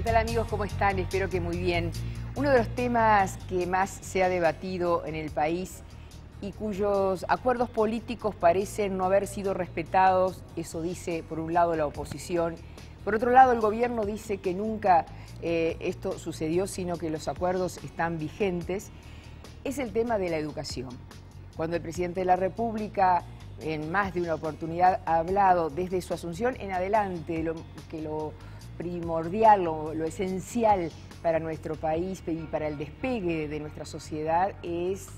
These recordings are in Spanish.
tal amigos? ¿Cómo están? Espero que muy bien. Uno de los temas que más se ha debatido en el país y cuyos acuerdos políticos parecen no haber sido respetados, eso dice por un lado la oposición, por otro lado el gobierno dice que nunca esto sucedió, sino que los acuerdos están vigentes, es el tema de la educación. Cuando el presidente de la República en más de una oportunidad ha hablado desde su asunción en adelante que lo primordial, lo esencial para nuestro país y para el despegue de nuestra sociedad es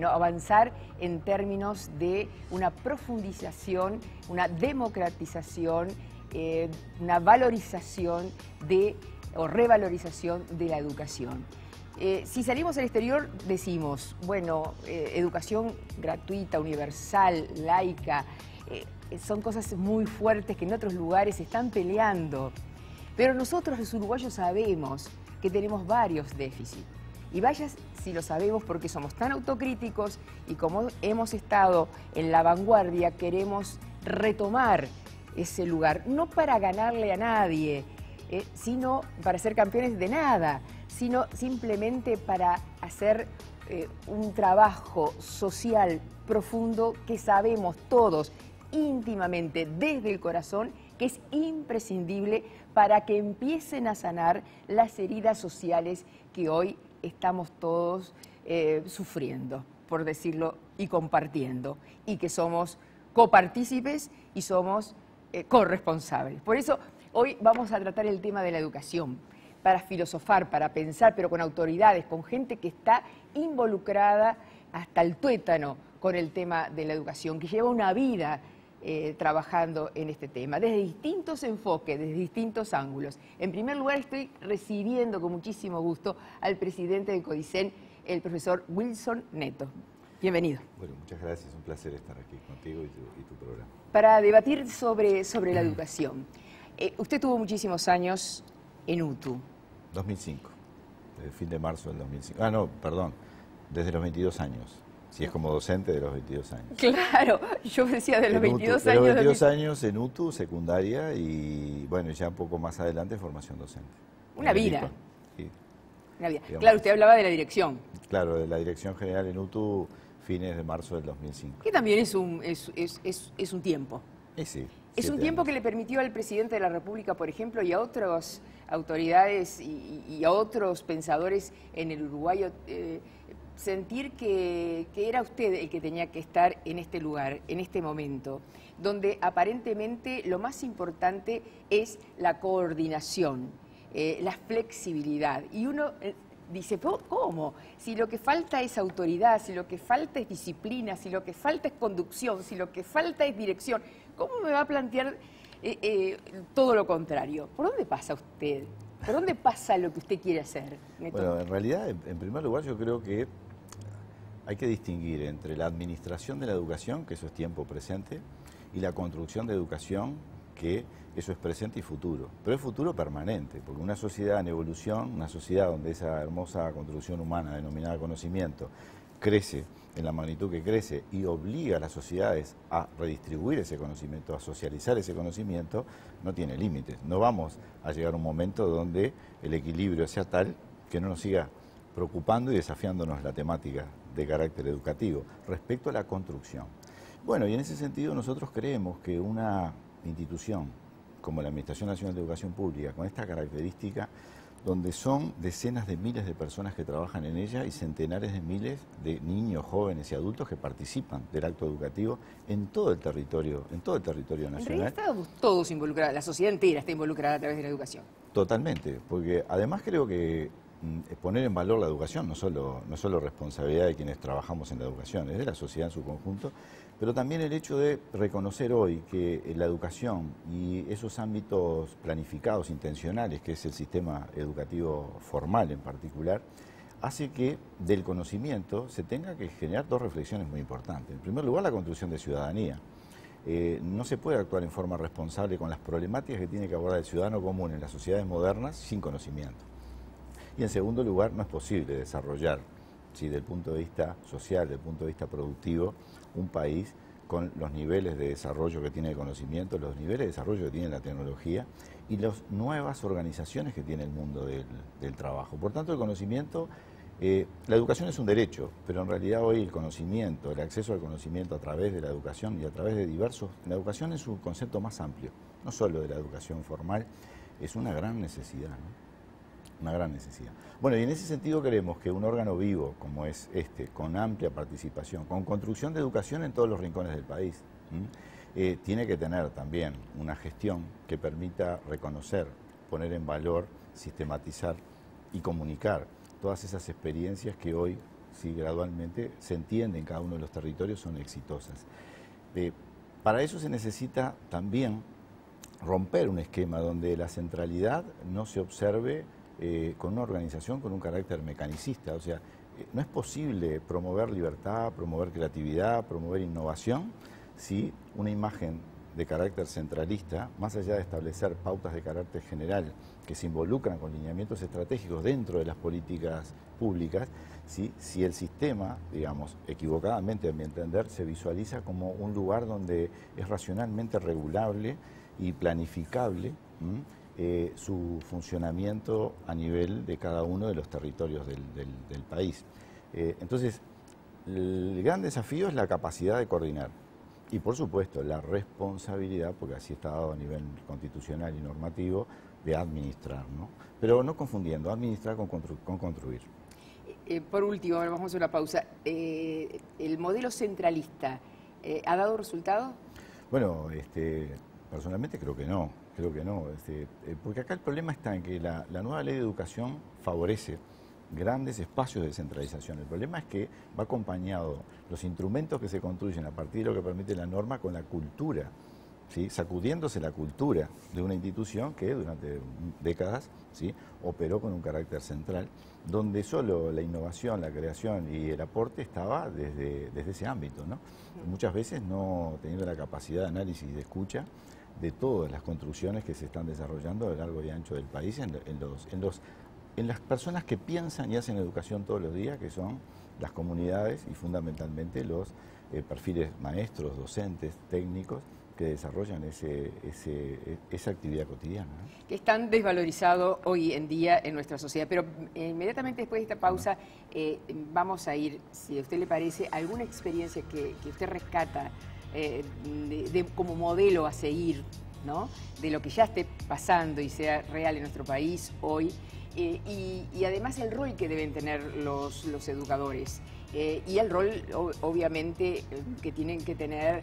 avanzar en términos de una profundización, una democratización, una valorización o revalorización de la educación. Si salimos al exterior decimos, educación gratuita, universal, laica, son cosas muy fuertes que en otros lugares se están peleando. Pero nosotros los uruguayos sabemos que tenemos varios déficits. Y vaya si lo sabemos porque somos tan autocríticos y como hemos estado en la vanguardia, queremos retomar ese lugar, no para ganarle a nadie, sino para ser campeones de nada, sino simplemente para hacer un trabajo social profundo que sabemos todos íntimamente desde el corazón que es imprescindible para que empiecen a sanar las heridas sociales que hoy estamos todos sufriendo, por decirlo, y compartiendo, y que somos copartícipes y somos corresponsables. Por eso hoy vamos a tratar el tema de la educación, para filosofar, para pensar, pero con autoridades, con gente que está involucrada hasta el tuétano con el tema de la educación, que lleva una vida trabajando en este tema, desde distintos enfoques, desde distintos ángulos. En primer lugar, estoy recibiendo con muchísimo gusto al presidente de CODICEN, el profesor Wilson Neto. Bienvenido. Bueno, muchas gracias, un placer estar aquí contigo y tu programa. Para debatir sobre la educación. Usted tuvo muchísimos años en UTU. 2005, desde el fin de marzo del 2005. Ah, no, perdón, desde los 22 años. Si es como docente, de los 22 años. Claro, yo decía de los 22 años. De los 22 años en UTU, secundaria, y bueno, ya un poco más adelante formación docente. Una vida. Sí. Una vida. Claro, usted hablaba de la dirección. Claro, de la dirección general en UTU, fines de marzo del 2005. Que también es un tiempo. Sí. Es un tiempo que le permitió al presidente de la República, por ejemplo, y a otras autoridades y a otros pensadores en el Uruguay sentir que era usted el que tenía que estar en este lugar, en este momento, donde aparentemente lo más importante es la coordinación, la flexibilidad. Y uno dice, ¿cómo? Si lo que falta es autoridad, si lo que falta es disciplina, si lo que falta es conducción, si lo que falta es dirección, ¿cómo me va a plantear todo lo contrario? ¿Por dónde pasa usted? ¿Por dónde pasa lo que usted quiere hacer, Neto? Bueno, en realidad, en primer lugar, yo creo que hay que distinguir entre la administración de la educación, que eso es tiempo presente, y la construcción de educación, que eso es presente y futuro. Pero es futuro permanente, porque una sociedad en evolución, una sociedad donde esa hermosa construcción humana denominada conocimiento crece en la magnitud que crece y obliga a las sociedades a redistribuir ese conocimiento, a socializar ese conocimiento, no tiene límites. No vamos a llegar a un momento donde el equilibrio sea tal que no nos siga preocupando y desafiándonos la temática de carácter educativo respecto a la construcción. Bueno, y en ese sentido nosotros creemos que una institución como la Administración Nacional de Educación Pública, con esta característica, donde son decenas de miles de personas que trabajan en ella y centenares de miles de niños, jóvenes y adultos que participan del acto educativo en todo el territorio nacional. En realidad estamos todos involucrados, la sociedad entera está involucrada a través de la educación. Totalmente, porque además creo que poner en valor la educación no solo responsabilidad de quienes trabajamos en la educación, es de la sociedad en su conjunto, pero también el hecho de reconocer hoy que la educación y esos ámbitos planificados, intencionales, que es el sistema educativo formal en particular, hace que del conocimiento se tenga que generar dos reflexiones muy importantes. En primer lugar, la construcción de ciudadanía. No se puede actuar en forma responsable con las problemáticas que tiene que abordar el ciudadano común en las sociedades modernas sin conocimiento. Y en segundo lugar, no es posible desarrollar, ¿sí?, desde el punto de vista social, desde el punto de vista productivo, un país con los niveles de desarrollo que tiene el conocimiento, los niveles de desarrollo que tiene la tecnología y las nuevas organizaciones que tiene el mundo del trabajo. Por tanto, el conocimiento, la educación es un derecho, pero en realidad hoy el conocimiento, el acceso al conocimiento a través de la educación y a través de la educación es un concepto más amplio, no solo de la educación formal, es una gran necesidad, ¿no? Una gran necesidad. Bueno, y en ese sentido queremos que un órgano vivo como es este, con amplia participación, con construcción de educación en todos los rincones del país, tiene que tener también una gestión que permita reconocer, poner en valor, sistematizar y comunicar todas esas experiencias que hoy, sí, gradualmente se entiende en cada uno de los territorios, son exitosas. Para eso se necesita también romper un esquema donde la centralidad no se observe con una organización con un carácter mecanicista. O sea, no es posible promover libertad, promover creatividad, promover innovación si una imagen de carácter centralista, más allá de establecer pautas de carácter general que se involucran con lineamientos estratégicos dentro de las políticas públicas, si el sistema, digamos, equivocadamente a mi entender, se visualiza como un lugar donde es racionalmente regulable y planificable su funcionamiento a nivel de cada uno de los territorios del país. Entonces, el gran desafío es la capacidad de coordinar y, por supuesto, la responsabilidad, porque así está dado a nivel constitucional y normativo, de administrar, ¿no? Pero no confundiendo, administrar con construir. Por último, ahora vamos a una pausa. ¿El modelo centralista ha dado resultado? Bueno, personalmente creo que no. Porque acá el problema está en que la nueva ley de educación favorece grandes espacios de descentralización. El problema es que va acompañado los instrumentos que se construyen a partir de lo que permite la norma con la cultura, ¿sí? Sacudiéndose la cultura de una institución que durante décadas, ¿sí?, operó con un carácter central, donde solo la innovación, la creación y el aporte estaba desde ese ámbito, ¿no? Muchas veces no teniendo la capacidad de análisis y de escucha de todas las construcciones que se están desarrollando a lo largo y ancho del país en las personas que piensan y hacen educación todos los días, que son las comunidades y fundamentalmente los perfiles maestros, docentes, técnicos que desarrollan esa actividad cotidiana, ¿no? Que están desvalorizados hoy en día en nuestra sociedad. Pero inmediatamente después de esta pausa vamos a ir, si a usted le parece, alguna experiencia que usted rescata como modelo a seguir, ¿no?, de lo que ya esté pasando y sea real en nuestro país hoy, y además el rol que deben tener los educadores y el rol, obviamente, que tienen que tener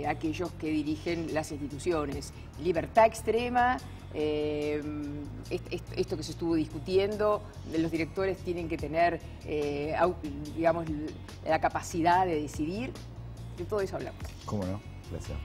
aquellos que dirigen las instituciones. Libertad extrema, esto que se estuvo discutiendo, los directores tienen que tener, digamos, la capacidad de decidir. De todo eso hablamos. ¿Cómo no? Gracias.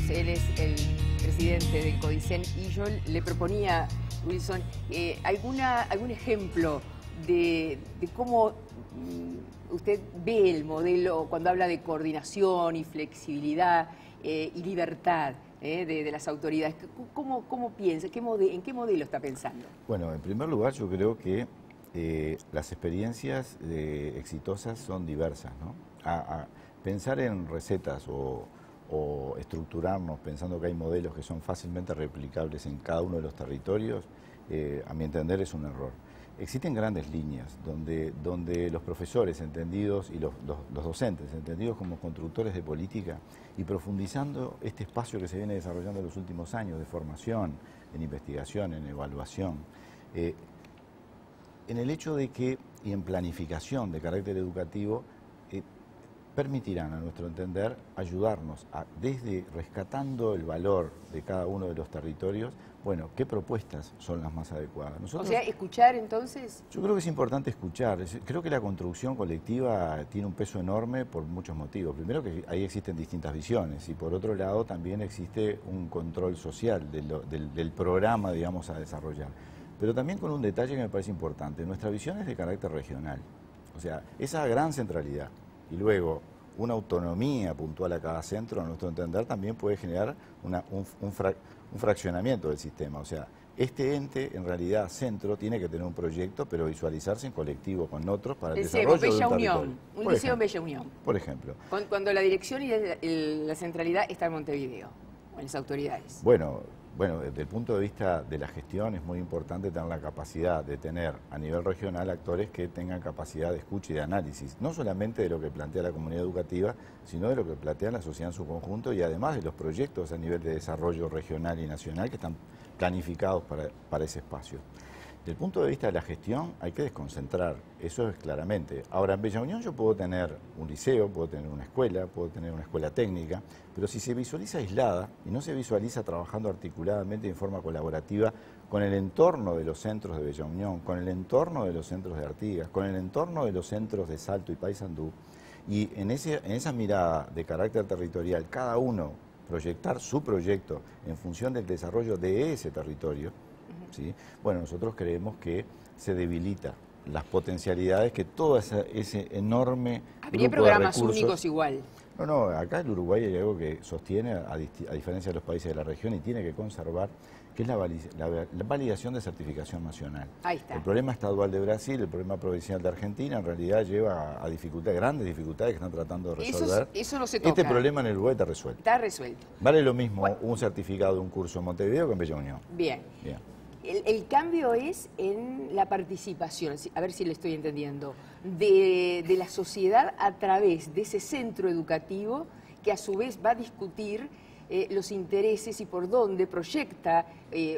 Él es el presidente del CODICEN y yo le proponía, Wilson, algún ejemplo de cómo usted ve el modelo cuando habla de coordinación y flexibilidad y libertad de las autoridades. ¿Cómo piensa? ¿En qué modelo está pensando? Bueno, en primer lugar yo creo que las experiencias exitosas son diversas, ¿no? Pensar en recetas o estructurarnos pensando que hay modelos que son fácilmente replicables en cada uno de los territorios, a mi entender es un error. existen grandes líneas donde los profesores entendidos y los docentes entendidos como constructores de política y profundizando este espacio que se viene desarrollando en los últimos años de formación, en investigación, en evaluación, en el hecho de que, y en planificación de carácter educativo, permitirán, a nuestro entender, ayudarnos a, desde rescatando el valor de cada uno de los territorios, bueno, qué propuestas son las más adecuadas. O sea, escuchar entonces. Yo creo que es importante escuchar. Creo que la construcción colectiva tiene un peso enorme por muchos motivos. Primero que ahí existen distintas visiones y por otro lado también existe un control social del programa, digamos, a desarrollar. Pero también con un detalle que me parece importante. Nuestra visión es de carácter regional. O sea, esa gran centralidad y luego una autonomía puntual a cada centro, a nuestro entender, también puede generar un fraccionamiento del sistema. O sea, este ente, en realidad, centro, tiene que tener un proyecto, pero visualizarse en colectivo con otros para el desarrollo de un territorio. Un liceo en Bella Unión. Por ejemplo. Cuando la dirección y la centralidad está en Montevideo, en las autoridades. Bueno, desde el punto de vista de la gestión es muy importante tener la capacidad de tener a nivel regional actores que tengan capacidad de escucha y de análisis, no solamente de lo que plantea la comunidad educativa, sino de lo que plantea la sociedad en su conjunto y además de los proyectos a nivel de desarrollo regional y nacional que están planificados para ese espacio. Desde el punto de vista de la gestión hay que desconcentrar, eso es claramente. Ahora, en Bella Unión yo puedo tener un liceo, puedo tener una escuela técnica, pero si se visualiza aislada y no se visualiza trabajando articuladamente y en forma colaborativa con el entorno de los centros de Bella Unión, con el entorno de los centros de Artigas, con el entorno de los centros de Salto y Paysandú, y en esa mirada de carácter territorial, cada uno proyectar su proyecto en función del desarrollo de ese territorio, ¿sí? Bueno, nosotros creemos que se debilita las potencialidades que todo ese enorme ¿Habría grupo programas de recursos, únicos igual? No, acá en Uruguay hay algo que sostiene, a diferencia de los países de la región, y tiene que conservar, que es la validación de certificación nacional. Ahí está. El problema estadual de Brasil, el problema provincial de Argentina, en realidad lleva a grandes dificultades que están tratando de resolver. Eso no se toca. Este problema en el Uruguay está resuelto. Está resuelto. Vale lo mismo un certificado de un curso en Montevideo que en Bella Unión. Bien. El cambio es en la participación, a ver si le estoy entendiendo, de la sociedad a través de ese centro educativo que a su vez va a discutir los intereses y por dónde proyecta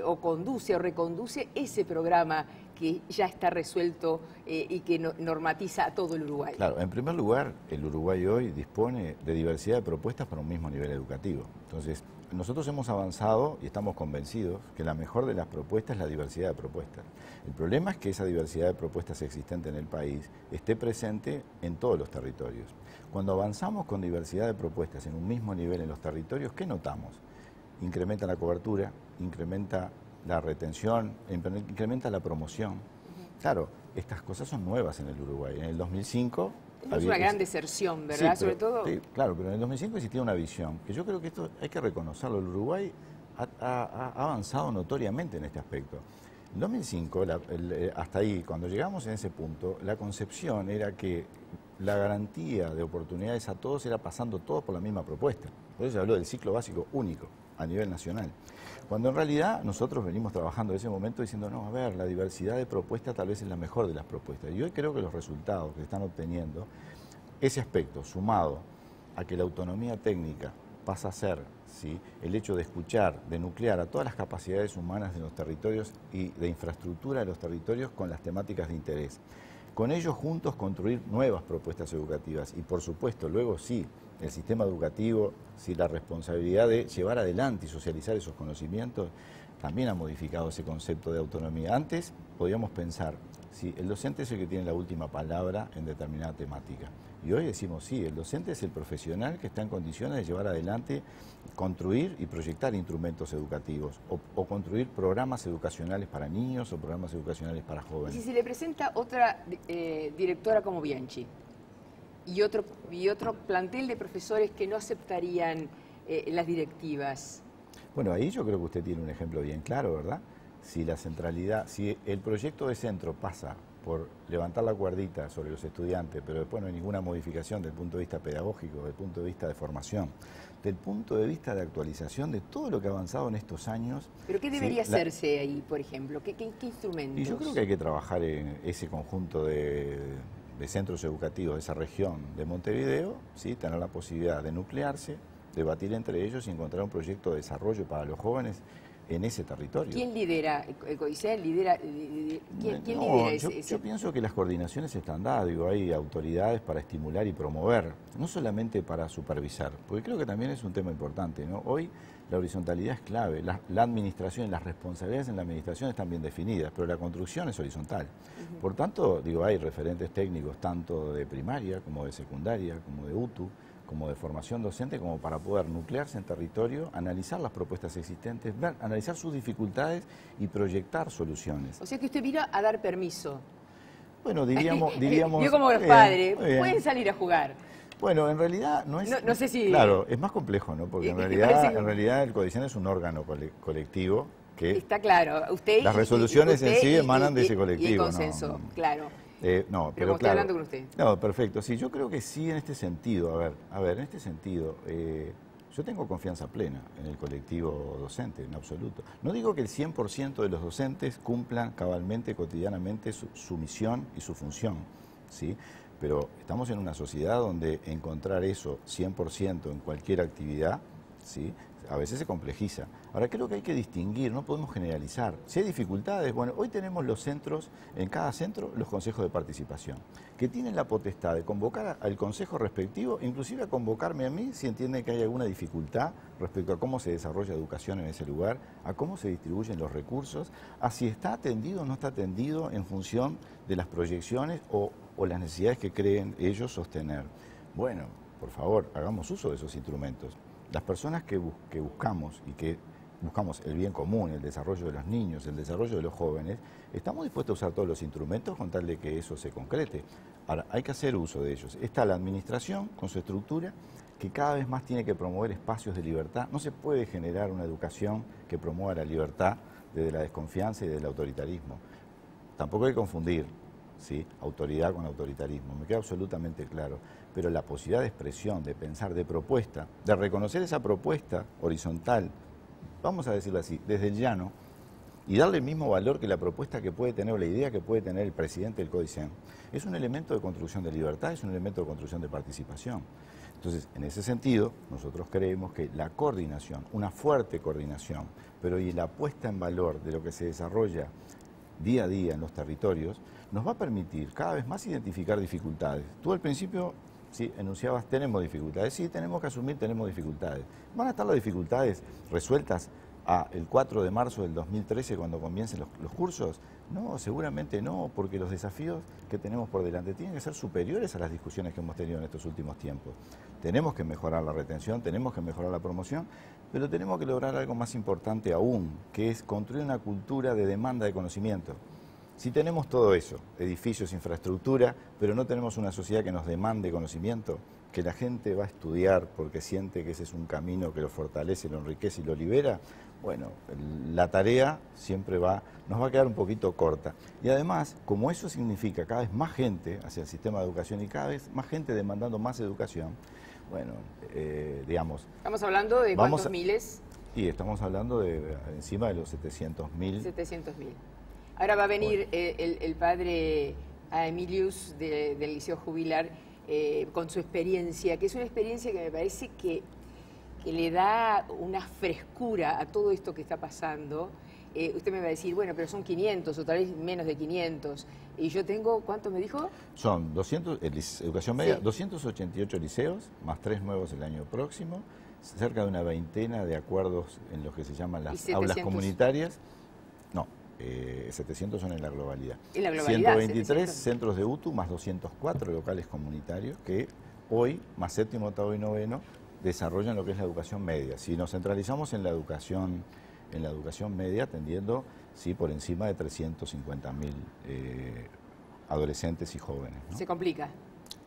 o conduce o reconduce ese programa que ya está resuelto y que normatiza a todo el Uruguay. Claro, en primer lugar, el Uruguay hoy dispone de diversidad de propuestas para un mismo nivel educativo. Entonces, nosotros hemos avanzado y estamos convencidos que la mejor de las propuestas es la diversidad de propuestas. El problema es que esa diversidad de propuestas existente en el país esté presente en todos los territorios. Cuando avanzamos con diversidad de propuestas en un mismo nivel en los territorios, ¿qué notamos? Incrementa la cobertura, incrementa la retención, incrementa la promoción. Claro, estas cosas son nuevas en el Uruguay. En el 2005... Es una gran deserción, ¿verdad? Sí, Sobre todo... Sí, claro, pero en el 2005 existía una visión, que yo creo que esto hay que reconocerlo. El Uruguay ha avanzado notoriamente en este aspecto. En 2005, hasta ahí, cuando llegamos en ese punto, la concepción era que la garantía de oportunidades a todos era pasando todos por la misma propuesta. Por eso se habló del ciclo básico único a nivel nacional. Cuando en realidad nosotros venimos trabajando en ese momento diciendo, no, a ver, la diversidad de propuestas tal vez es la mejor de las propuestas. Y hoy creo que los resultados que están obteniendo, ese aspecto sumado a que la autonomía técnica pasa a ser, ¿sí?, el hecho de escuchar, de nuclear a todas las capacidades humanas de los territorios y de infraestructura de los territorios con las temáticas de interés. Con ellos juntos construir nuevas propuestas educativas y por supuesto luego sí, el sistema educativo, sí, la responsabilidad de llevar adelante y socializar esos conocimientos, también ha modificado ese concepto de autonomía. Antes podíamos pensar, sí, el docente es el que tiene la última palabra en determinada temática. Y hoy decimos, sí, el docente es el profesional que está en condiciones de llevar adelante, construir y proyectar instrumentos educativos o construir programas educacionales para niños o programas educacionales para jóvenes. Y si se le presenta otra directora como Bianchi y otro plantel de profesores que no aceptarían las directivas. Bueno, ahí yo creo que usted tiene un ejemplo bien claro, ¿verdad? Si la centralidad, si el proyecto de centro pasa por levantar la cuerdita sobre los estudiantes, pero después no hay ninguna modificación desde el punto de vista pedagógico, desde el punto de vista de formación, desde el punto de vista de actualización de todo lo que ha avanzado en estos años. ¿Pero qué debería hacerse ahí, por ejemplo? ¿Qué instrumentos? Y yo creo que hay que trabajar en ese conjunto de centros educativos de esa región de Montevideo, ¿sí? Tener la posibilidad de nuclearse, debatir entre ellos y encontrar un proyecto de desarrollo para los jóvenes en ese territorio. ¿Quién lidera? ¿El CODICET lidera? ¿Quién lidera ese? Yo pienso que las coordinaciones están dadas, digo, hay autoridades para estimular y promover, no solamente para supervisar, porque creo que también es un tema importante, ¿no? Hoy la horizontalidad es clave, la administración, las responsabilidades en la administración están bien definidas, pero la construcción es horizontal. Por tanto, digo, hay referentes técnicos tanto de primaria como de secundaria, como de UTU, como de formación docente, como para poder nuclearse en territorio, analizar las propuestas existentes, analizar sus dificultades y proyectar soluciones. O sea que usted vino a dar permiso. Bueno, diríamos... Yo como los padres, pueden salir a jugar. Bueno, en realidad no es... No sé si... Claro, es más complejo, ¿no? Porque en realidad el CODICEN es un órgano colectivo que... Está claro, usted... Las resoluciones en sí emanan de ese colectivo. Y el consenso, claro. No, pero claro, estoy hablando con usted. No, perfecto. Sí, yo creo que sí en este sentido. A ver, en este sentido, yo tengo confianza plena en el colectivo docente, en absoluto. No digo que el 100% de los docentes cumplan cabalmente, cotidianamente, su misión y su función, ¿sí? Pero estamos en una sociedad donde encontrar eso 100% en cualquier actividad, ¿sí? A veces se complejiza. Ahora, creo que hay que distinguir, no podemos generalizar. Si hay dificultades, bueno, hoy tenemos los centros, en cada centro, los consejos de participación, que tienen la potestad de convocar al consejo respectivo, inclusive a convocarme a mí si entienden que hay alguna dificultad respecto a cómo se desarrolla educación en ese lugar, a cómo se distribuyen los recursos, a si está atendido o no está atendido en función de las proyecciones o las necesidades que creen ellos sostener. Bueno, por favor, hagamos uso de esos instrumentos. Las personas que buscamos y que buscamos el bien común, el desarrollo de los niños, el desarrollo de los jóvenes, estamos dispuestos a usar todos los instrumentos con tal de que eso se concrete. Ahora, hay que hacer uso de ellos. Está la administración con su estructura, que cada vez más tiene que promover espacios de libertad. No se puede generar una educación que promueva la libertad desde la desconfianza y desde el autoritarismo. Tampoco hay que confundir, ¿sí?, autoridad con autoritarismo, me queda absolutamente claro, pero la posibilidad de expresión, de pensar, de propuesta, de reconocer esa propuesta horizontal, vamos a decirlo así, desde el llano, y darle el mismo valor que la propuesta que puede tener o la idea que puede tener el presidente del CODICEN, es un elemento de construcción de libertad, es un elemento de construcción de participación. Entonces, en ese sentido, nosotros creemos que la coordinación, una fuerte coordinación, pero y la puesta en valor de lo que se desarrolla día a día en los territorios, nos va a permitir cada vez más identificar dificultades. Tú al principio, sí, enunciabas, tenemos dificultades. Sí, tenemos que asumir, tenemos dificultades. ¿Van a estar las dificultades resueltas el 4 de marzo del 2013 cuando comiencen los cursos? No, seguramente no, porque los desafíos que tenemos por delante tienen que ser superiores a las discusiones que hemos tenido en estos últimos tiempos. Tenemos que mejorar la retención, tenemos que mejorar la promoción, pero tenemos que lograr algo más importante aún, que es construir una cultura de demanda de conocimiento. Si tenemos todo eso, edificios, infraestructura, pero no tenemos una sociedad que nos demande conocimiento, que la gente va a estudiar porque siente que ese es un camino que lo fortalece, lo enriquece y lo libera, bueno, la tarea siempre nos va a quedar un poquito corta. Y además, como eso significa cada vez más gente hacia el sistema de educación y cada vez más gente demandando más educación, bueno, digamos... ¿Estamos hablando de cuántos miles? Y estamos hablando de encima de los 700.000. 700.000. Ahora va a venir el padre Emilius del Liceo Jubilar con su experiencia, que es una experiencia que me parece que le da una frescura a todo esto que está pasando. Usted me va a decir, bueno, pero son 500 o tal vez menos de 500. Y yo tengo, ¿cuánto me dijo? Son 200, educación media, sí. 288 liceos, más 3 nuevos el año próximo, cerca de una veintena de acuerdos en los que se llaman las aulas comunitarias. No, 700 son en la globalidad. En la globalidad, 123 700. Centros de UTU, más 204 locales comunitarios, que hoy, más séptimo, octavo y noveno, desarrollan lo que es la educación media. Si nos centralizamos en la educación media, atendiendo, sí, por encima de 350.000 adolescentes y jóvenes, ¿no? ¿Se complica?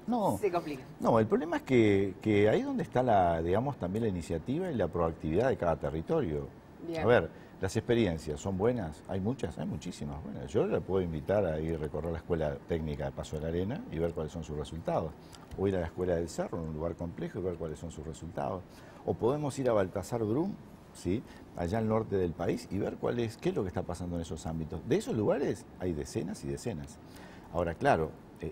No, se complica. No, el problema es que ahí donde está digamos, también la iniciativa y la proactividad de cada territorio. Bien. A ver, Las experiencias son buenas, hay muchas, hay muchísimas buenas. Yo le puedo invitar a ir a recorrer la escuela técnica de Paso de la Arena y ver cuáles son sus resultados. O ir a la escuela del Cerro, en un lugar complejo, y ver cuáles son sus resultados. O podemos ir a Baltasar Brum, ¿sí?, allá al norte del país, y ver qué es lo que está pasando en esos ámbitos. De esos lugares hay decenas y decenas. Ahora, claro,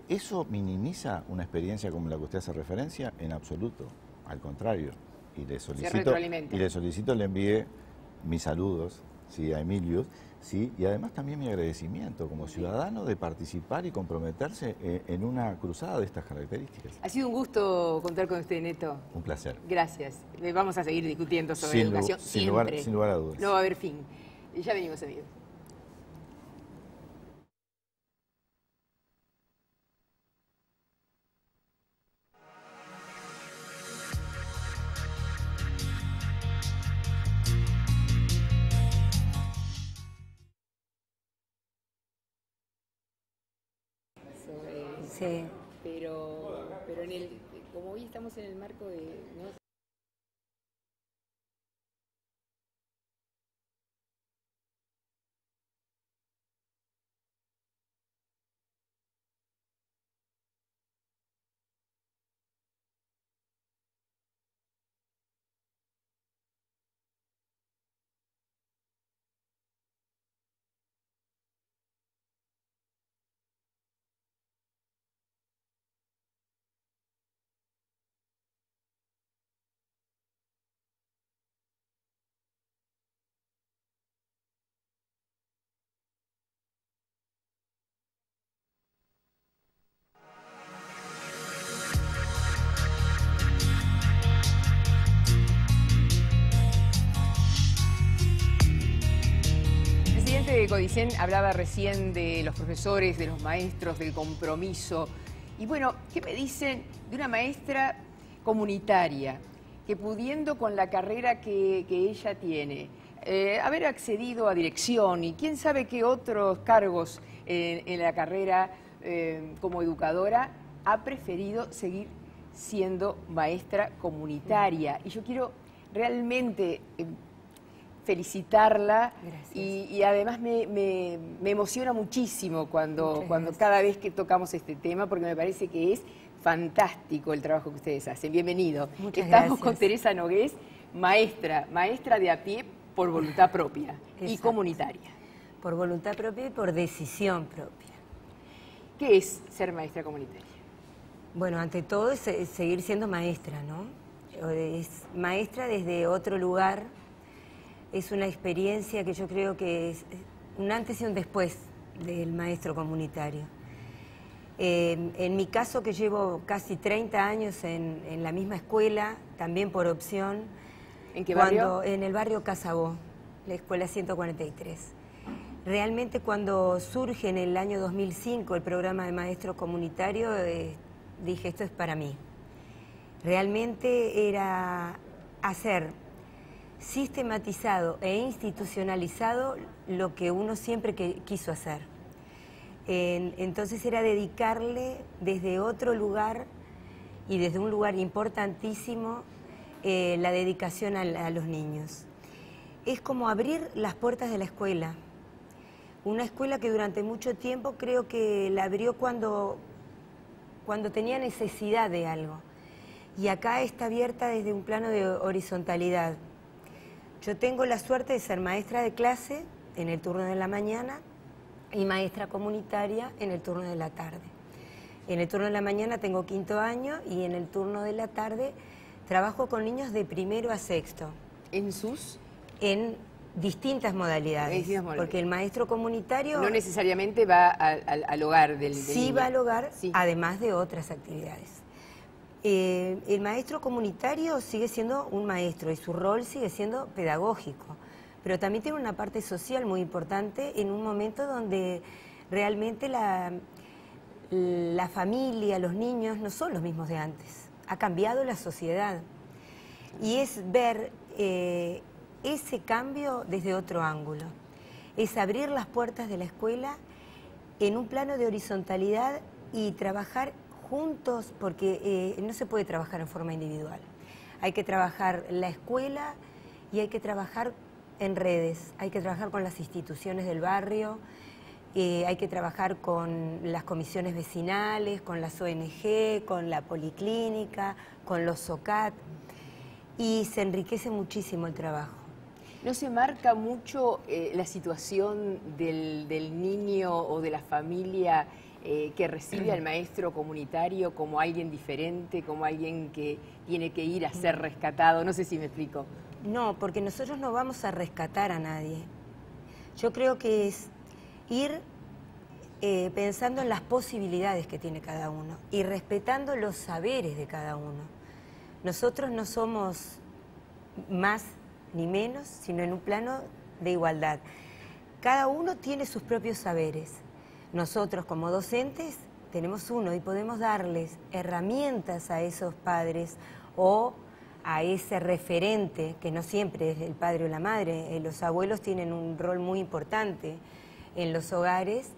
¿eso minimiza una experiencia como la que usted hace referencia? En absoluto, al contrario. Y le solicito le envíe mis saludos, ¿sí?, a Emilius, ¿sí?, y además también mi agradecimiento como ciudadano de participar y comprometerse en una cruzada de estas características. Ha sido un gusto contar con usted, Neto. Un placer. Gracias. Vamos a seguir discutiendo sobre educación siempre. Sin lugar a dudas. No va a haber fin. Ya venimos, amigos. Sí. Pero como hoy estamos en el marco de... ¿no? De Codicen hablaba recién de los profesores, de los maestros, del compromiso. Y bueno, ¿qué me dicen de una maestra comunitaria que, pudiendo con la carrera que ella tiene, haber accedido a dirección y quién sabe qué otros cargos en la carrera como educadora, ha preferido seguir siendo maestra comunitaria? Y yo quiero realmente felicitarla y además me emociona muchísimo cuando cada vez que tocamos este tema, porque me parece que es fantástico el trabajo que ustedes hacen. Bienvenido. Estamos con Teresa Nogués, maestra de a pie por voluntad propia. Exacto. Y comunitaria. Por voluntad propia y por decisión propia. ¿Qué es ser maestra comunitaria? Bueno, ante todo es seguir siendo maestra, ¿no? Es maestra desde otro lugar. Es una experiencia que yo creo que es un antes y un después del maestro comunitario. En mi caso, que llevo casi 30 años en la misma escuela, también por opción. ¿En qué barrio? En el barrio Casabó, la escuela 143. Realmente cuando surge en el año 2005 el programa de maestro comunitario, dije, esto es para mí. Realmente era hacer sistematizado e institucionalizado lo que uno siempre quiso hacer. Entonces era dedicarle desde otro lugar y desde un lugar importantísimo la dedicación a los niños. Es como abrir las puertas de la escuela. Una escuela que durante mucho tiempo creo que la abrió cuando tenía necesidad de algo. Y acá está abierta desde un plano de horizontalidad. Yo tengo la suerte de ser maestra de clase en el turno de la mañana y maestra comunitaria en el turno de la tarde. En el turno de la mañana tengo 5º año y en el turno de la tarde trabajo con niños de 1º a 6º. ¿En sus? En distintas modalidades, porque el maestro comunitario... No necesariamente va al hogar del niño. Sí va al hogar, sí, además de otras actividades. El maestro comunitario sigue siendo un maestro y su rol sigue siendo pedagógico, pero también tiene una parte social muy importante en un momento donde realmente la familia, los niños no son los mismos de antes. Ha cambiado la sociedad y es ver ese cambio desde otro ángulo. Es abrir las puertas de la escuela en un plano de horizontalidad y trabajar juntos, porque no se puede trabajar en forma individual. Hay que trabajar la escuela y hay que trabajar en redes, hay que trabajar con las instituciones del barrio, hay que trabajar con las comisiones vecinales, con las ONG, con la policlínica, con los SOCAT, y se enriquece muchísimo el trabajo. ¿No se marca mucho la situación del niño o de la familia que recibe al maestro comunitario como alguien diferente, como alguien que tiene que ir a ser rescatado? No sé si me explico. No, porque nosotros no vamos a rescatar a nadie. Yo creo que es ir pensando en las posibilidades que tiene cada uno y respetando los saberes de cada uno. Nosotros no somos más ni menos, sino en un plano de igualdad. Cada uno tiene sus propios saberes. Nosotros como docentes tenemos uno y podemos darles herramientas a esos padres o a ese referente, que no siempre es el padre o la madre. Los abuelos tienen un rol muy importante en los hogares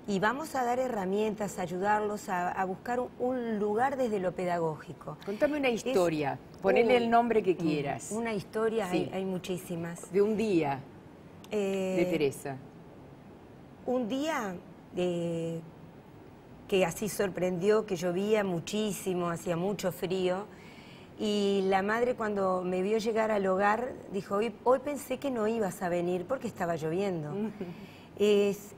y vamos a dar herramientas, a ayudarlos a buscar un lugar desde lo pedagógico. Contame una historia, ponele el nombre que quieras. Una historia, sí. hay muchísimas. De un día de Teresa. Un día que así sorprendió, que llovía muchísimo, hacía mucho frío, y la madre cuando me vio llegar al hogar dijo, hoy pensé que no ibas a venir porque estaba lloviendo. Es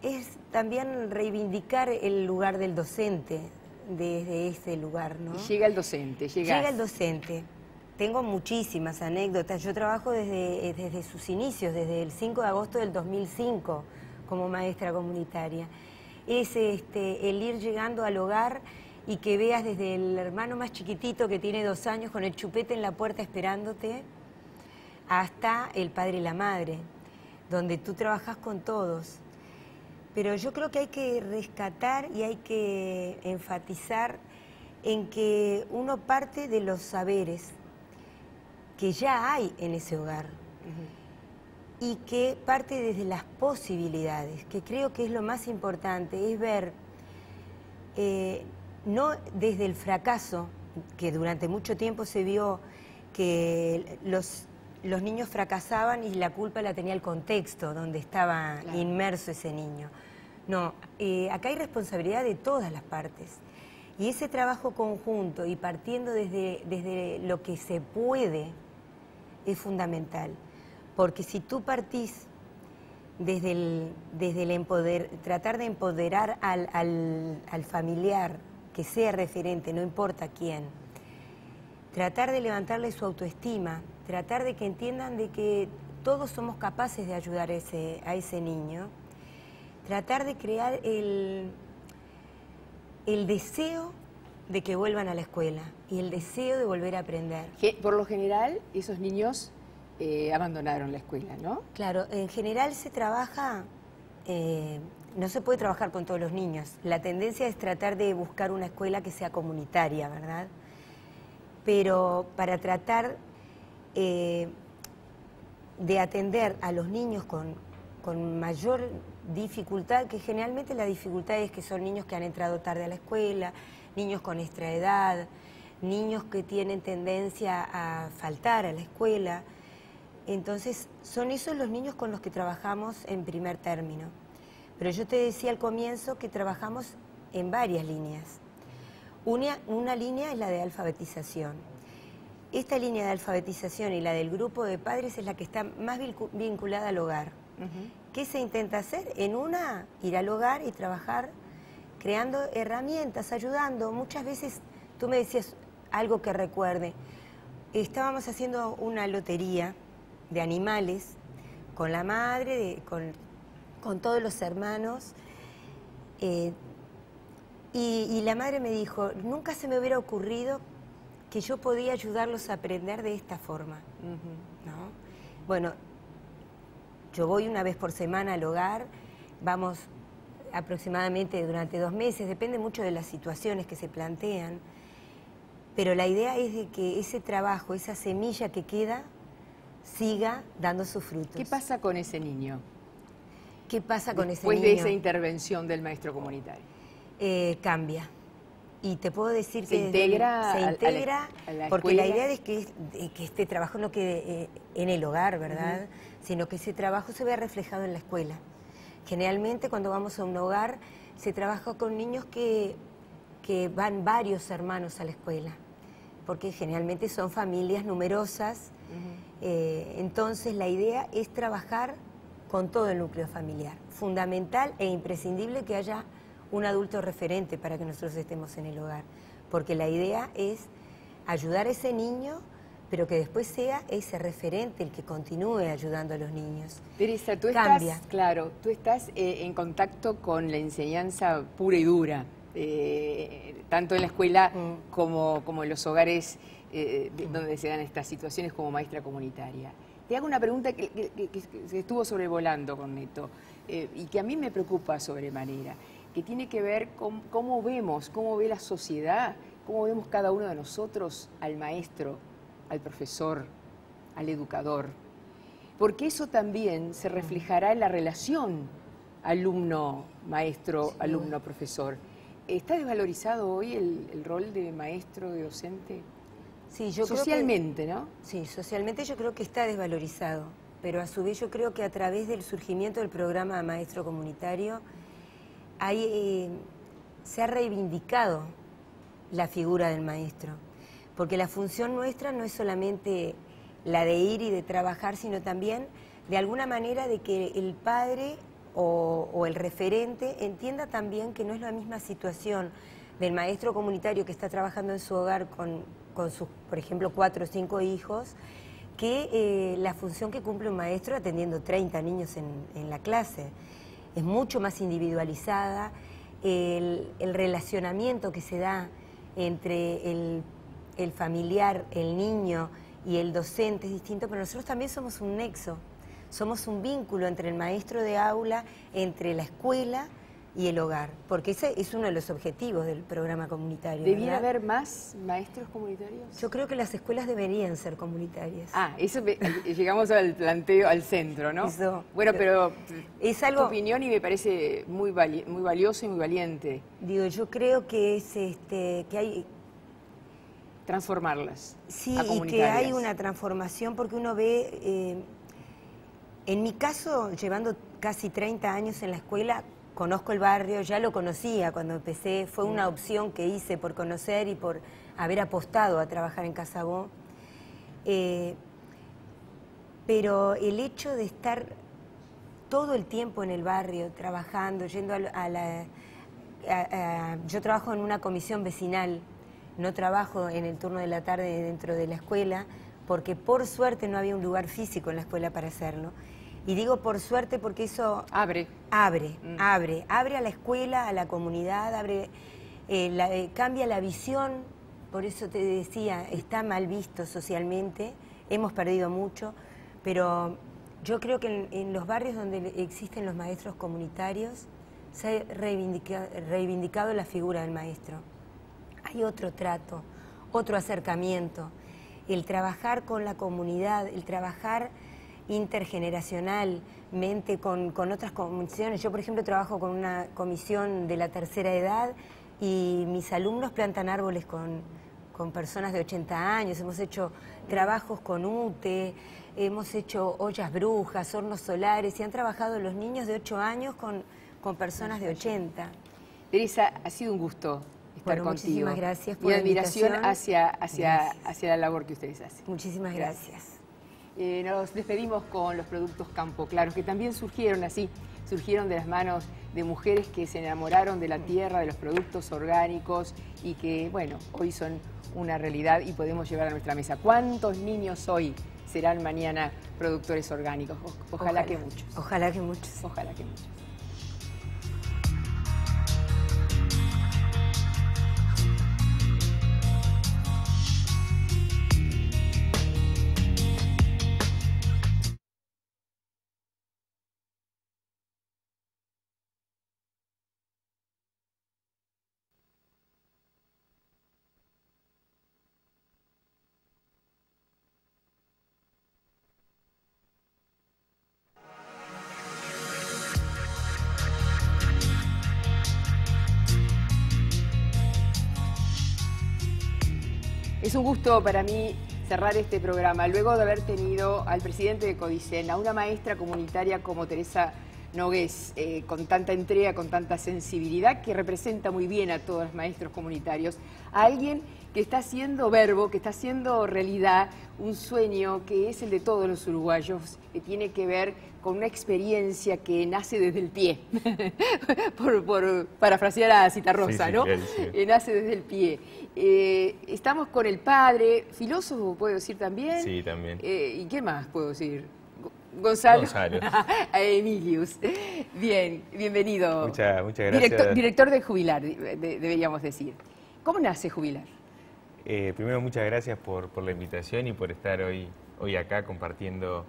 también reivindicar el lugar del docente desde ese lugar, ¿no? Y llega el docente, Llega el docente. Tengo muchísimas anécdotas. Yo trabajo desde sus inicios, desde el 5 de agosto del 2005 como maestra comunitaria. Es el ir llegando al hogar y que veas desde el hermano más chiquitito que tiene 2 años con el chupete en la puerta esperándote hasta el padre y la madre, donde tú trabajas con todos. Pero yo creo que hay que rescatar y hay que enfatizar en que uno parte de los saberes que ya hay en ese hogar y que parte desde las posibilidades, que creo que es lo más importante, es ver, no desde el fracaso, que durante mucho tiempo se vio que los niños fracasaban y la culpa la tenía el contexto donde estaba inmerso ese niño. No, acá hay responsabilidad de todas las partes. Y ese trabajo conjunto y partiendo desde lo que se puede es fundamental. Porque si tú partís desde tratar de empoderar al familiar, que sea referente, no importa quién, tratar de levantarle su autoestima, tratar de que entiendan de que todos somos capaces de ayudar a ese niño, tratar de crear el deseo de que vuelvan a la escuela y el deseo de volver a aprender. Por lo general, esos niños abandonaron la escuela, ¿no? Claro, en general se trabaja, no se puede trabajar con todos los niños. La tendencia es tratar de buscar una escuela que sea comunitaria, ¿verdad? Pero para tratar de atender a los niños con mayor dificultad, que generalmente la dificultad es que son niños que han entrado tarde a la escuela, niños con extraedad, niños que tienen tendencia a faltar a la escuela. Entonces, son esos los niños con los que trabajamos en primer término. Pero yo te decía al comienzo que trabajamos en varias líneas. Una línea es la de alfabetización. Esta línea de alfabetización y la del grupo de padres es la que está más vinculada al hogar. ¿Qué se intenta hacer? En una, ir al hogar y trabajar creando herramientas, ayudando. Muchas veces, tú me decías algo que recuerde, estábamos haciendo una lotería de animales con la madre, con todos los hermanos, y la madre me dijo, nunca se me hubiera ocurrido que yo podía ayudarlos a aprender de esta forma, ¿no? Bueno, yo voy una vez por semana al hogar, vamos aproximadamente durante 2 meses, depende mucho de las situaciones que se plantean, pero la idea es de que ese trabajo, esa semilla que queda, siga dando sus frutos. ¿Qué pasa con ese niño? ¿Qué pasa con ese niño? Después de esa intervención del maestro comunitario. Cambia. Y te puedo decir se que integra, se integra a la porque la escuela. idea es que este trabajo no quede en el hogar, ¿verdad? Sino que ese trabajo se vea reflejado en la escuela. Generalmente cuando vamos a un hogar se trabaja con niños que van varios hermanos a la escuela, porque generalmente son familias numerosas. Entonces la idea es trabajar con todo el núcleo familiar. Fundamental e imprescindible que haya un adulto referente para que nosotros estemos en el hogar, porque la idea es ayudar a ese niño, pero que después sea ese referente el que continúe ayudando a los niños. Teresa, tú Cambia. estás, claro, tú estás en contacto con la enseñanza pura y dura, tanto en la escuela como en los hogares donde se dan estas situaciones como maestra comunitaria. Te hago una pregunta que se estuvo sobrevolando con Neto y que a mí me preocupa sobremanera, que tiene que ver con cómo ve la sociedad, cómo vemos cada uno de nosotros al maestro, al profesor, al educador. Porque eso también se reflejará en la relación alumno-maestro, alumno-profesor. ¿Está desvalorizado hoy el rol de maestro, de docente? Sí, yo socialmente, creo que, ¿no? Sí, socialmente yo creo que está desvalorizado, pero a su vez yo creo que a través del surgimiento del programa Maestro Comunitario se ha reivindicado la figura del maestro, porque la función nuestra no es solamente la de ir y de trabajar, sino también de alguna manera de que el padre o el referente entienda también que no es la misma situación del maestro comunitario que está trabajando en su hogar con sus, por ejemplo, 4 o 5 hijos, que la función que cumple un maestro atendiendo 30 niños en la clase. Es mucho más individualizada, el relacionamiento que se da entre el familiar, el niño y el docente es distinto, pero nosotros también somos un nexo, somos un vínculo entre el maestro de aula, entre la escuela y el hogar, porque ese es uno de los objetivos del programa comunitario. ¿Debiera haber más maestros comunitarios? Yo creo que las escuelas deberían ser comunitarias. Eso llegamos al planteo, al centro, ¿no? Eso, bueno, pero es algo, tu opinión y me parece muy valioso y muy valiente. Digo, yo creo que es que hay transformarlas. Sí, y que hay una transformación porque uno ve, en mi caso, llevando casi 30 años en la escuela, conozco el barrio, ya lo conocía cuando empecé, fue una opción que hice por conocer y por haber apostado a trabajar en Casabó. Pero el hecho de estar todo el tiempo en el barrio, trabajando, yendo yo trabajo en una comisión vecinal, no trabajo en el turno de la tarde dentro de la escuela, porque por suerte no había un lugar físico en la escuela para hacerlo. Y digo por suerte porque eso abre a la escuela, a la comunidad, cambia la visión, por eso te decía, está mal visto socialmente, hemos perdido mucho, pero yo creo que en los barrios donde existen los maestros comunitarios se ha reivindicado la figura del maestro. Hay otro trato, otro acercamiento, el trabajar con la comunidad, el trabajar intergeneracionalmente con otras comisiones. Yo, por ejemplo, trabajo con una comisión de la tercera edad y mis alumnos plantan árboles con personas de 80 años, hemos hecho trabajos con UTE, hemos hecho ollas brujas, hornos solares y han trabajado los niños de 8 años con personas de 80. Teresa, ha sido un gusto estar contigo. Muchísimas gracias por mi la admiración invitación. hacia la labor que ustedes hacen. Muchísimas gracias. Nos despedimos con los productos Campo Claros, que también surgieron así, surgieron de las manos de mujeres que se enamoraron de la tierra, de los productos orgánicos y que, bueno, hoy son una realidad y podemos llevar a nuestra mesa. ¿Cuántos niños hoy serán mañana productores orgánicos? Ojalá que muchos. Ojalá que muchos. Ojalá que muchos. Es un gusto para mí cerrar este programa, luego de haber tenido al presidente de Codicen, a una maestra comunitaria como Teresa Nogués, con tanta entrega, con tanta sensibilidad, que representa muy bien a todos los maestros comunitarios, a alguien que está haciendo verbo, que está haciendo realidad un sueño que es el de todos los uruguayos, que tiene que ver con una experiencia que nace desde el pie, por parafrasear a Citarrosa, ¿no? Sí. Nace desde el pie. Estamos con el padre, filósofo, ¿puedo decir también? Sí, también. ¿Y qué más puedo decir? Gonzalo. A Emilius. Bien, bienvenido. Muchas gracias. Director de Jubilar, deberíamos decir. ¿Cómo nace Jubilar? Primero, muchas gracias por la invitación y por estar hoy acá compartiendo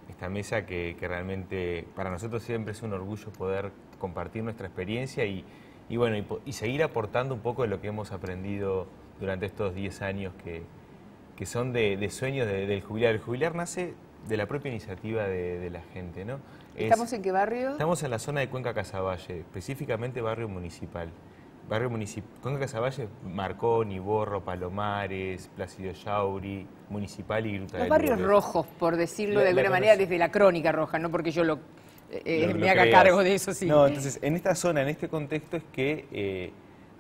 esta mesa que realmente para nosotros siempre es un orgullo poder compartir nuestra experiencia y seguir aportando un poco de lo que hemos aprendido durante estos 10 años que son de sueños del Jubilar. El Jubilar nace de la propia iniciativa de la gente, ¿no? ¿Estamos en qué barrio? Estamos en la zona de Cuenca Casaballe, específicamente barrio municipal. Cuenca Casaballe, Marconi, Borro, Palomares, Plácido Yauri, Municipal y Gruta Los del barrios Lourdes. Rojos, por decirlo de alguna manera, desde la crónica roja, no porque yo me haga cargo de eso, sí. No, entonces, en esta zona, en este contexto, es que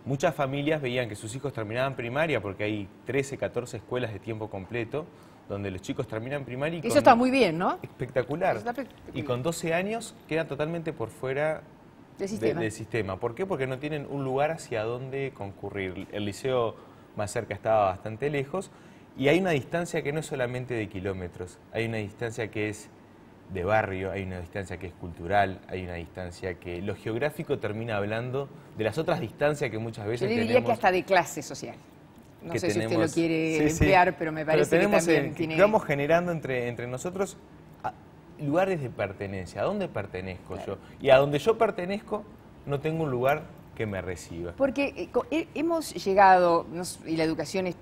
muchas familias veían que sus hijos terminaban primaria, porque hay 13, 14 escuelas de tiempo completo, donde los chicos terminan primaria y eso está muy bien, ¿no? Espectacular. Eso está y con 12 años quedan totalmente por fuera del sistema. ¿Por qué? Porque no tienen un lugar hacia donde concurrir. El liceo más cerca estaba bastante lejos y hay una distancia que no es solamente de kilómetros, hay una distancia que es de barrio, hay una distancia que es cultural, hay una distancia que lo geográfico termina hablando de las otras distancias que muchas veces tenemos. Yo diría que hasta de clase social. No sé si usted lo quiere emplear, pero me parece que también tiene... Vamos generando entre nosotros lugares de pertenencia. ¿A dónde pertenezco yo? Y a donde yo pertenezco no tengo un lugar que me reciba. Porque hemos llegado, y la educación es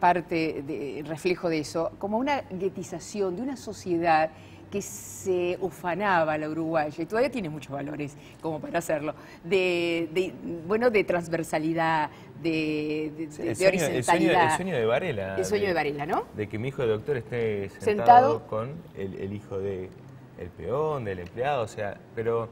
reflejo de eso, como una guetización de una sociedad que se ufanaba la uruguaya, y todavía tiene muchos valores como para hacerlo, de transversalidad, de horizontalidad. El sueño de Varela. El sueño de Varela, ¿no? De que mi hijo de doctor esté sentado con el hijo del peón, del empleado, o sea, pero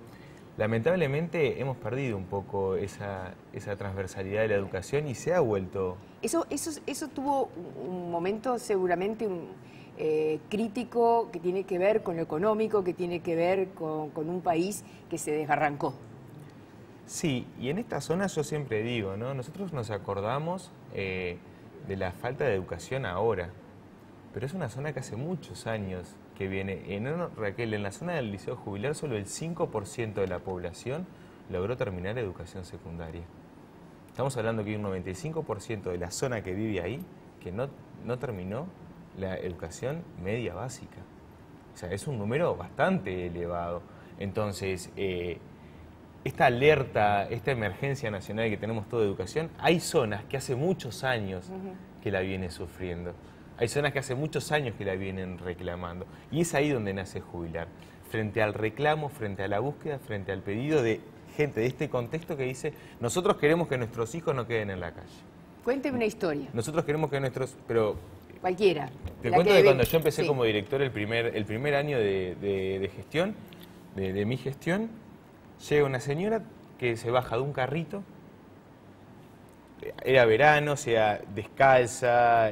lamentablemente hemos perdido un poco esa transversalidad de la educación y se ha vuelto... Eso tuvo un momento seguramente crítico que tiene que ver con lo económico, que tiene que ver con un país que se desbarrancó. Sí, y en esta zona yo siempre digo, ¿no? Nosotros nos acordamos de la falta de educación ahora, pero es una zona que hace muchos años que viene. Raquel, en la zona del Liceo Jubilar solo el 5% de la población logró terminar educación secundaria. Estamos hablando que hay un 95% de la zona que vive ahí que no terminó la educación media básica. O sea, es un número bastante elevado. Entonces, esta alerta, esta emergencia nacional que tenemos toda educación, hay zonas que hace muchos años que la vienen sufriendo. Hay zonas que hace muchos años que la vienen reclamando. Y es ahí donde nace Jubilar. Frente al reclamo, frente a la búsqueda, frente al pedido de gente de este contexto que dice, nosotros queremos que nuestros hijos no queden en la calle. Cuénteme una historia. Nosotros queremos que cualquiera. Te cuento que cuando yo empecé como director el primer año de gestión, de mi gestión, llega una señora que se baja de un carrito, era verano, o sea, descalza,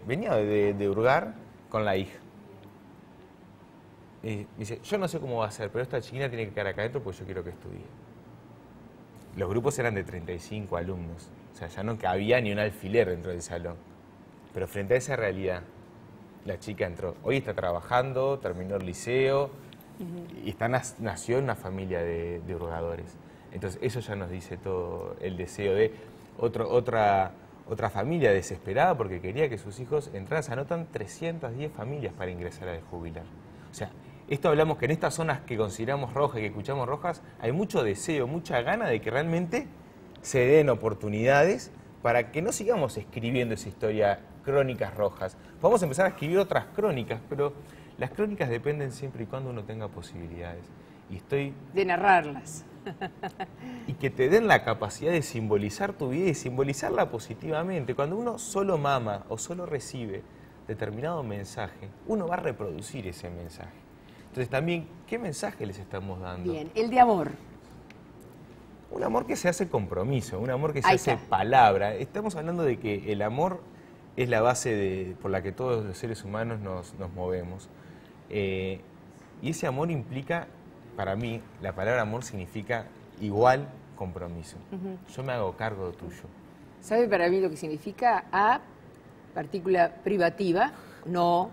venía de hurgar con la hija. Dice, yo no sé cómo va a ser, pero esta chiquina tiene que quedar acá adentro porque yo quiero que estudie. Los grupos eran de 35 alumnos, o sea, ya no cabía ni un alfiler dentro del salón. Pero frente a esa realidad, la chica entró. Hoy está trabajando, terminó el liceo y nació en una familia de hurgadores. Entonces eso ya nos dice todo el deseo de otra familia desesperada porque quería que sus hijos entraran. Se anotan 310 familias para ingresar al Jubilar. O sea, esto hablamos que en estas zonas que consideramos rojas y que escuchamos rojas, hay mucho deseo, mucha gana de que realmente se den oportunidades para que no sigamos escribiendo esa historia, crónicas rojas. Vamos a empezar a escribir otras crónicas, pero las crónicas dependen siempre y cuando uno tenga posibilidades. Y de narrarlas. y que te den la capacidad de simbolizar tu vida y simbolizarla positivamente. Cuando uno solo mama o solo recibe determinado mensaje, uno va a reproducir ese mensaje. Entonces también, ¿qué mensaje les estamos dando? Bien, el de amor. Un amor que se hace compromiso, un amor que se Ahí hace está. palabra. Estamos hablando de que el amor es la base por la que todos los seres humanos nos movemos. Y ese amor implica, para mí, la palabra amor significa igual compromiso. Yo me hago cargo tuyo. ¿Sabe para mí lo que significa? A, partícula privativa, no,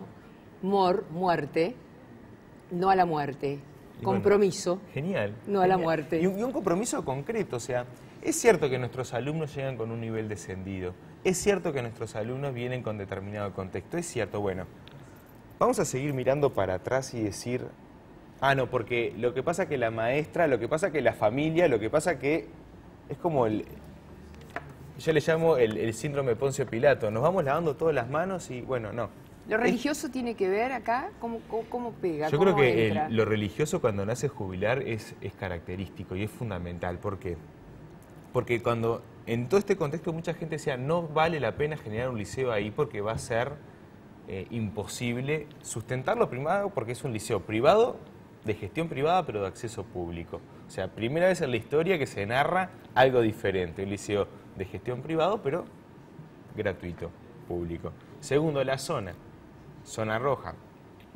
muerte, no a la muerte. Y bueno, compromiso, genial. no a la Genial. muerte. Y un compromiso concreto, o sea, es cierto que nuestros alumnos llegan con un nivel descendido, es cierto que nuestros alumnos vienen con determinado contexto, es cierto, bueno, vamos a seguir mirando para atrás y decir, ah, no, porque lo que pasa que la maestra, lo que pasa que la familia, lo que pasa que es como yo le llamo el síndrome Poncio Pilato, nos vamos lavando todas las manos y bueno, no. ¿Lo religioso tiene que ver acá? ¿Cómo pega? Yo ¿Cómo creo que entra? lo religioso cuando nace jubilar es característico y es fundamental. ¿Por qué? Porque cuando en todo este contexto mucha gente decía no vale la pena generar un liceo ahí porque va a ser imposible sustentarlo primero porque es un liceo privado, de gestión privada pero de acceso público. O sea, primera vez en la historia que se narra algo diferente, un liceo de gestión privado pero gratuito, público. Segundo, la zona roja,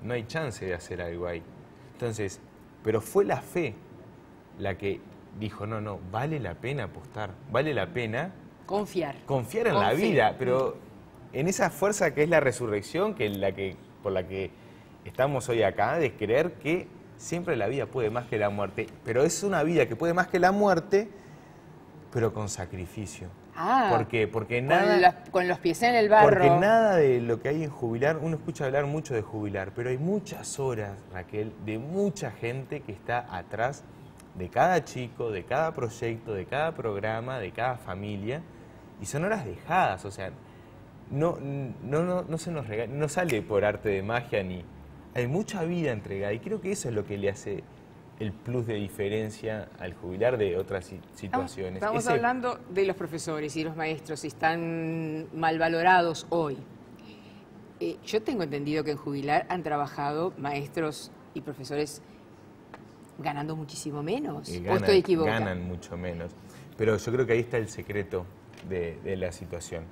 no hay chance de hacer algo ahí. Entonces, pero fue la fe la que dijo, no, vale la pena apostar, vale la pena Confiar. confiar en la vida, pero en esa fuerza que es la resurrección, por la que estamos hoy acá, de creer que siempre la vida puede más que la muerte, pero es una vida que puede más que la muerte, pero con sacrificio. Ah, ¿Por qué? Porque nada... con los pies en el barro. Porque nada de lo que hay en jubilar, uno escucha hablar mucho de jubilar, pero hay muchas horas, Raquel, de mucha gente que está atrás de cada chico, de cada proyecto, de cada programa, de cada familia, y son horas dejadas, o sea, no se nos regala, no sale por arte de magia ni... Hay mucha vida entregada y creo que eso es lo que le hace el plus de diferencia al jubilar de otras situaciones. Estamos hablando de los profesores y los maestros, están mal valorados hoy. Yo tengo entendido que en jubilar han trabajado maestros y profesores ganando muchísimo menos. ¿O estoy equivocada? Ganan mucho menos. Pero yo creo que ahí está el secreto de la situación.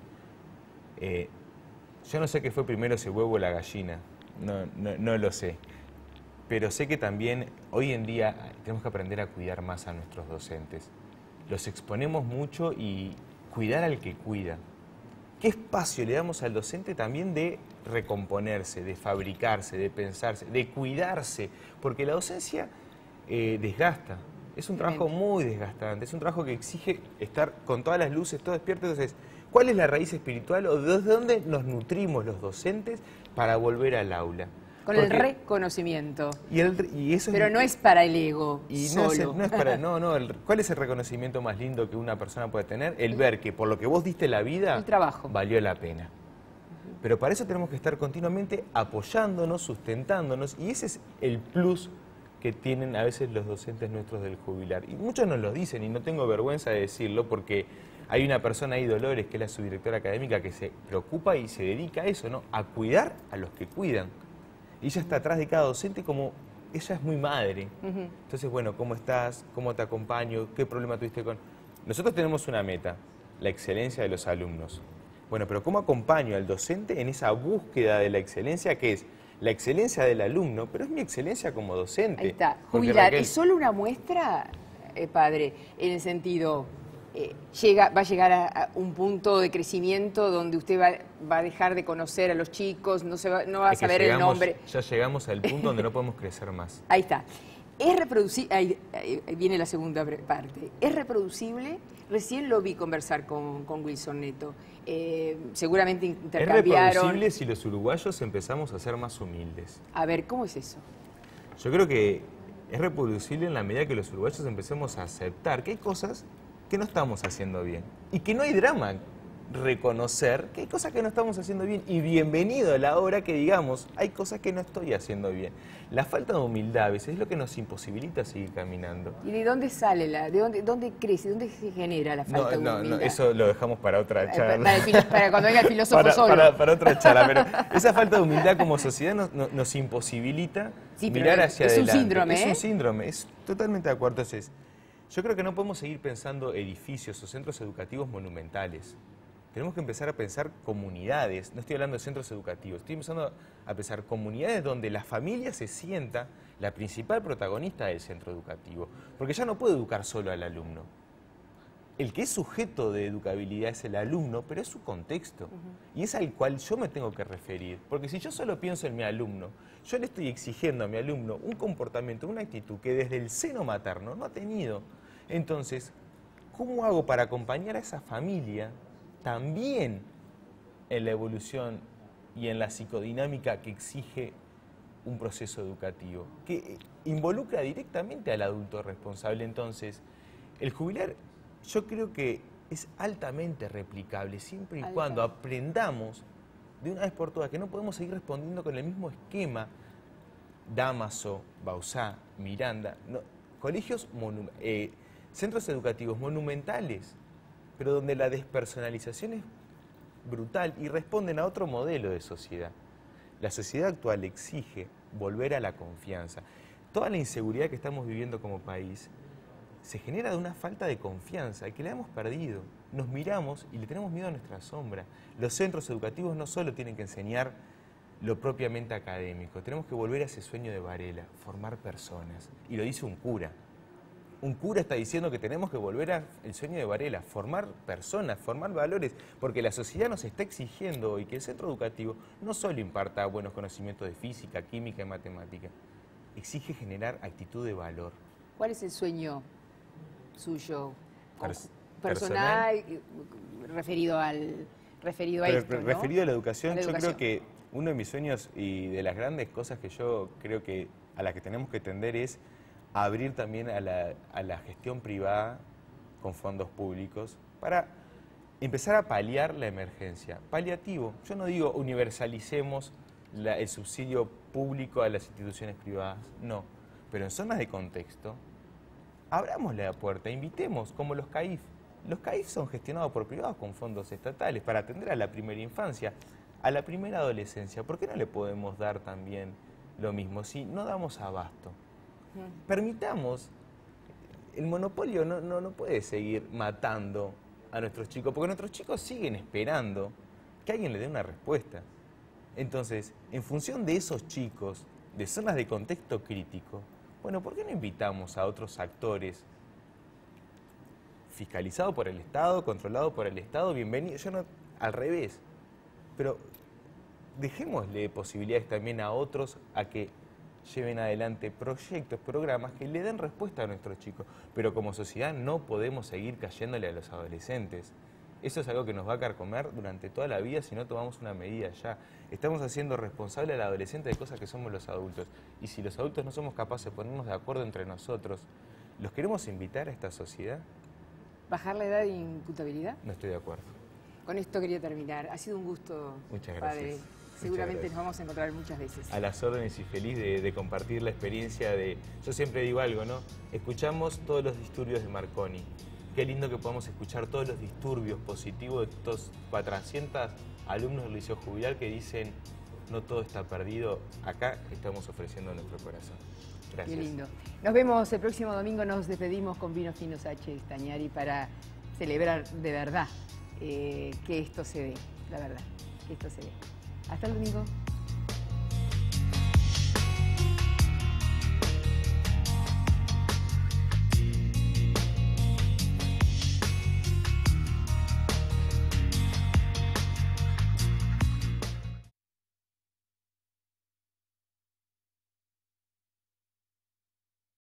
Yo no sé qué fue primero, si el huevo o la gallina. No lo sé. Pero sé que también hoy en día tenemos que aprender a cuidar más a nuestros docentes. Los exponemos mucho y cuidar al que cuida. ¿Qué espacio le damos al docente también de recomponerse, de fabricarse, de pensarse, de cuidarse? Porque la docencia desgasta. Es un trabajo muy desgastante, es un trabajo que exige estar con todas las luces, todo despierto. Entonces, ¿cuál es la raíz espiritual o desde dónde nos nutrimos los docentes para volver al aula? Con el reconocimiento. Y eso pero no es para el ego solo. No es para... ¿Cuál es el reconocimiento más lindo que una persona puede tener? El ver que por lo que vos diste la vida, el trabajo valió la pena. Pero para eso tenemos que estar continuamente apoyándonos, sustentándonos, y ese es el plus que tienen a veces los docentes nuestros del jubilar. Y muchos nos lo dicen, y no tengo vergüenza de decirlo, porque hay una persona ahí, Dolores, que es la subdirectora académica, que se preocupa y se dedica a eso, ¿no? A cuidar a los que cuidan. Y ella está atrás de cada docente como ella es muy madre. Entonces, bueno, ¿cómo estás? ¿Cómo te acompaño? ¿Qué problema tuviste con...? Nosotros tenemos una meta, la excelencia de los alumnos. Bueno, pero ¿cómo acompaño al docente en esa búsqueda de la excelencia que es la excelencia del alumno, pero es mi excelencia como docente? Ahí está. Porque, Jubilar, Raquel, ¿es solo una muestra, padre, en el sentido... va a llegar a un punto de crecimiento donde usted va a dejar de conocer a los chicos, no va a saber el nombre? Ya llegamos al punto donde no podemos crecer más. Ahí está. ¿Es reproducible? Ahí viene la segunda parte. ¿Es reproducible? Recién lo vi conversar con Wilson Neto. Seguramente intercambiaron... Es reproducible si los uruguayos empezamos a ser más humildes. A ver, ¿cómo es eso? Yo creo que es reproducible en la medida que los uruguayos empecemos a aceptar que hay cosas que no estamos haciendo bien y que no hay drama. reconocer que hay cosas que no estamos haciendo bien y bienvenido a la hora que digamos, hay cosas que no estoy haciendo bien. La falta de humildad a veces es lo que nos imposibilita seguir caminando. ¿Y de dónde sale dónde crece, dónde se genera la falta de humildad? No, eso lo dejamos para otra charla. Para cuando venga el filósofo solo. Para otra charla, pero esa falta de humildad como sociedad nos imposibilita mirar hacia adelante. Es un síndrome, Es un síndrome, es totalmente de acuerdo. Entonces, yo creo que no podemos seguir pensando edificios o centros educativos monumentales. Tenemos que empezar a pensar comunidades, no estoy hablando de centros educativos, estoy empezando a pensar comunidades donde la familia se sienta la principal protagonista del centro educativo, porque ya no puede educar solo al alumno. El que es sujeto de educabilidad es el alumno, pero es su contexto, y es al cual yo me tengo que referir, porque si yo solo pienso en mi alumno, yo le estoy exigiendo a mi alumno un comportamiento, una actitud que desde el seno materno no ha tenido. Entonces, ¿cómo hago para acompañar a esa familia también en la evolución y en la psicodinámica que exige un proceso educativo, que involucra directamente al adulto responsable? Entonces, el jubilar yo creo que es altamente replicable, siempre y cuando aprendamos de una vez por todas que no podemos seguir respondiendo con el mismo esquema. Damaso, Bauzá, Miranda, colegios, centros educativos monumentales, pero donde la despersonalización es brutal y responden a otro modelo de sociedad. La sociedad actual exige volver a la confianza. Toda la inseguridad que estamos viviendo como país se genera de una falta de confianza que la hemos perdido. Nos miramos y le tenemos miedo a nuestra sombra. Los centros educativos no solo tienen que enseñar lo propiamente académico, tenemos que volver a ese sueño de Varela, formar personas. Y lo dice un cura. Un cura está diciendo que tenemos que volver al sueño de Varela, formar personas, formar valores, porque la sociedad nos está exigiendo hoy que el centro educativo no solo imparta buenos conocimientos de física, química y matemática, exige generar actitud de valor. ¿Cuál es el sueño suyo personal referido a esto, ¿no? Referido a la educación, yo creo que uno de mis sueños y de las grandes cosas que yo creo que a las que tenemos que tender es abrir también a la gestión privada con fondos públicos para empezar a paliar la emergencia. Paliativo, yo no digo universalicemos el subsidio público a las instituciones privadas, no, pero en zonas de contexto, abramosle la puerta, invitemos, como los CAIF. Los CAIF son gestionados por privados con fondos estatales para atender a la primera infancia, a la primera adolescencia. ¿Por qué no le podemos dar también lo mismo si no damos abasto? Permitamos, el monopolio no puede seguir matando a nuestros chicos, porque nuestros chicos siguen esperando que alguien le dé una respuesta. Entonces, en función de esos chicos, de zonas de contexto crítico, bueno, ¿por qué no invitamos a otros actores fiscalizados por el Estado, controlados por el Estado? Bienvenidos, yo no, al revés, pero dejémosle posibilidades también a otros a que lleven adelante proyectos, programas que le den respuesta a nuestros chicos. Pero como sociedad no podemos seguir cayéndole a los adolescentes. Eso es algo que nos va a carcomer durante toda la vida si no tomamos una medida ya. Estamos haciendo responsable al adolescente de cosas que somos los adultos. Y si los adultos no somos capaces de ponernos de acuerdo entre nosotros, ¿los queremos invitar a esta sociedad? ¿Bajar la edad de imputabilidad? No estoy de acuerdo. Con esto quería terminar. Ha sido un gusto, muchas gracias. padre. Seguramente nos vamos a encontrar muchas veces. A las órdenes y feliz de compartir la experiencia de... Yo siempre digo algo, ¿no? Escuchamos todos los disturbios de Marconi. Qué lindo que podamos escuchar todos los disturbios positivos de estos 400 alumnos del Liceo Jubilar que dicen no todo está perdido, acá estamos ofreciendo nuestro corazón. Gracias. Qué lindo. Nos vemos el próximo domingo, nos despedimos con Vinos Finos H. Stagnari para celebrar de verdad que esto se dé, la verdad, que esto se dé. Hasta el domingo.